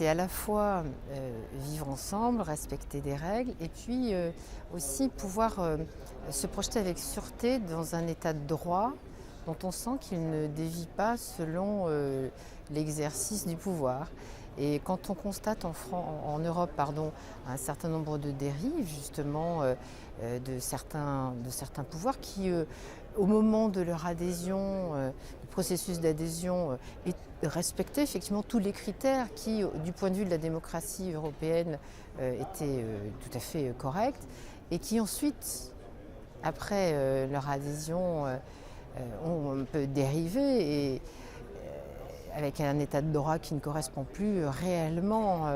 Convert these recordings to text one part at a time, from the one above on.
c'est à la fois vivre ensemble, respecter des règles, et puis aussi pouvoir se projeter avec sûreté dans un état de droit dont on sent qu'il ne dévie pas selon l'exercice du pouvoir. Et quand on constate en Europe un certain nombre de dérives, justement, de certains pouvoirs qui, au moment de leur adhésion, du processus d'adhésion, respectaient effectivement tous les critères qui, du point de vue de la démocratie européenne, étaient tout à fait corrects, et qui ensuite, après leur adhésion, ont un peu dérivé et avec un état de droit qui ne correspond plus réellement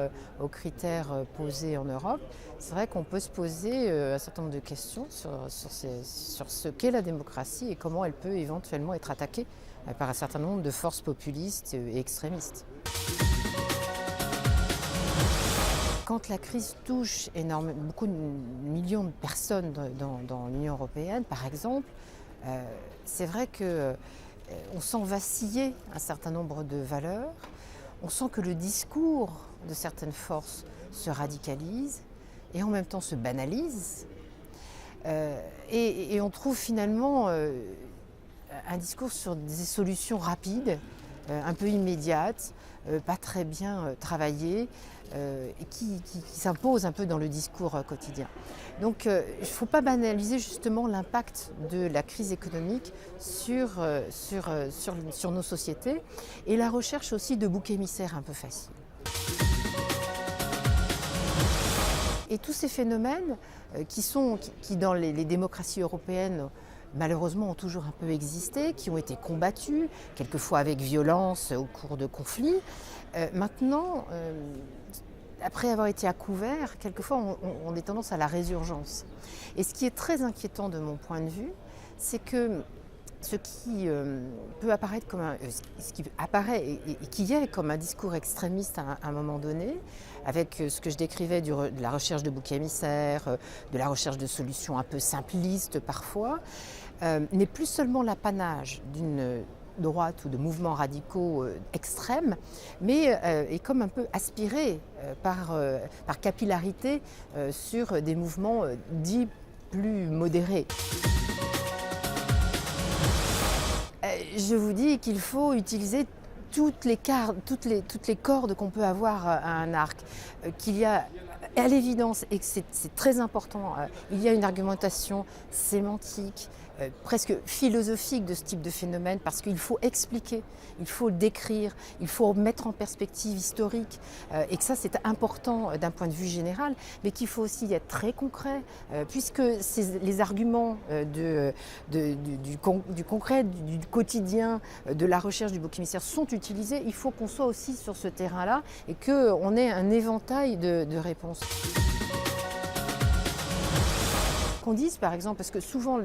aux critères posés en Europe. C'est vrai qu'on peut se poser un certain nombre de questions sur ce qu'est la démocratie et comment elle peut éventuellement être attaquée par un certain nombre de forces populistes et extrémistes. Quand la crise touche beaucoup de millions de personnes dans l'Union européenne, par exemple, c'est vrai qu'on sent vaciller un certain nombre de valeurs, on sent que le discours de certaines forces se radicalise et en même temps se banalise. Et on trouve finalement un discours sur des solutions rapides, un peu immédiates, pas très bien travaillées, et qui s'imposent un peu dans le discours quotidien. Donc il ne faut pas banaliser justement l'impact de la crise économique sur nos sociétés et la recherche aussi de boucs émissaires un peu faciles. Et tous ces phénomènes qui dans les démocraties européennes malheureusement ont toujours un peu existé, qui ont été combattus, quelquefois avec violence au cours de conflits. Maintenant, après avoir été à couvert, quelquefois on est tendance à la résurgence. Et ce qui est très inquiétant de mon point de vue, c'est que ce qui peut apparaître ce qui apparaît et qui est comme un discours extrémiste à un moment donné, avec ce que je décrivais de la recherche de boucs émissaires, de la recherche de solutions un peu simplistes parfois, n'est plus seulement l'apanage d'une droite ou de mouvements radicaux extrêmes, mais est comme un peu aspiré par capillarité sur des mouvements dits plus modérés. Je vous dis qu'il faut utiliser toutes les cordes qu'on peut avoir à un arc, qu'il y a à l'évidence, et que c'est très important, il y a une argumentation sémantique, presque philosophique de ce type de phénomène, parce qu'il faut expliquer, il faut le décrire, il faut mettre en perspective historique, et que ça c'est important d'un point de vue général, mais qu'il faut aussi être très concret, puisque les arguments du concret, du quotidien, de la recherche du bouc émissaire sont utilisés, il faut qu'on soit aussi sur ce terrain-là et qu'on ait un éventail de réponses. Qu'on dise par exemple, parce que souvent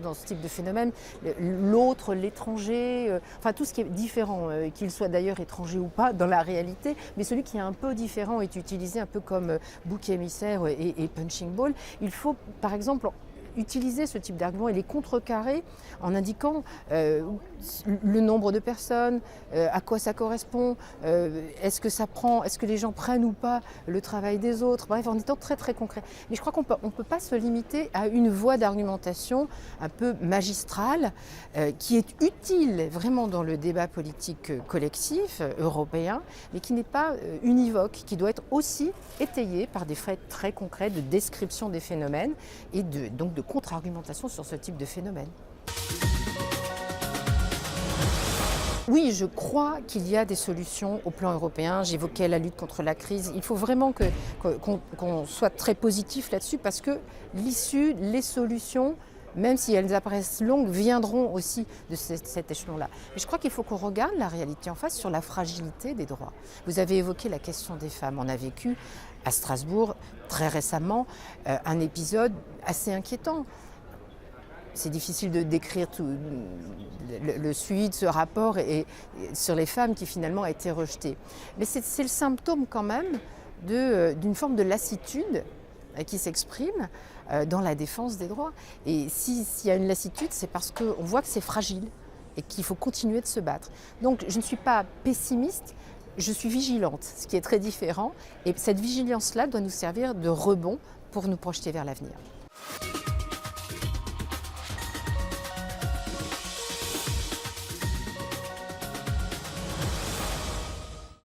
dans ce type de phénomène, l'autre, l'étranger, enfin tout ce qui est différent, qu'il soit d'ailleurs étranger ou pas dans la réalité, mais celui qui est un peu différent est utilisé un peu comme bouc émissaire et punching ball. Il faut par exemple utiliser ce type d'argument et les contrecarrer en indiquant le nombre de personnes, à quoi ça correspond, est-ce que les gens prennent ou pas le travail des autres, bref, en étant très très concret. Mais je crois qu'on peut pas se limiter à une voie d'argumentation un peu magistrale qui est utile vraiment dans le débat politique collectif européen, mais qui n'est pas univoque, qui doit être aussi étayé par des faits très concrets de description des phénomènes et donc de contre-argumentation sur ce type de phénomène. Oui, je crois qu'il y a des solutions au plan européen. J'évoquais la lutte contre la crise. Il faut vraiment qu'on soit très positif là-dessus parce que l'issue, les solutions, même si elles apparaissent longues, viendront aussi de cet échelon-là. Mais je crois qu'il faut qu'on regarde la réalité en face sur la fragilité des droits. Vous avez évoqué la question des femmes. On a vécu à Strasbourg très récemment un épisode assez inquiétant. C'est difficile de décrire tout le suivi de ce rapport et sur les femmes qui finalement a été rejeté. Mais c'est le symptôme quand même d'une forme de lassitude qui s'exprime dans la défense des droits. Et s'il y a une lassitude, c'est parce qu'on voit que c'est fragile et qu'il faut continuer de se battre. Donc je ne suis pas pessimiste, je suis vigilante, ce qui est très différent. Et cette vigilance-là doit nous servir de rebond pour nous projeter vers l'avenir.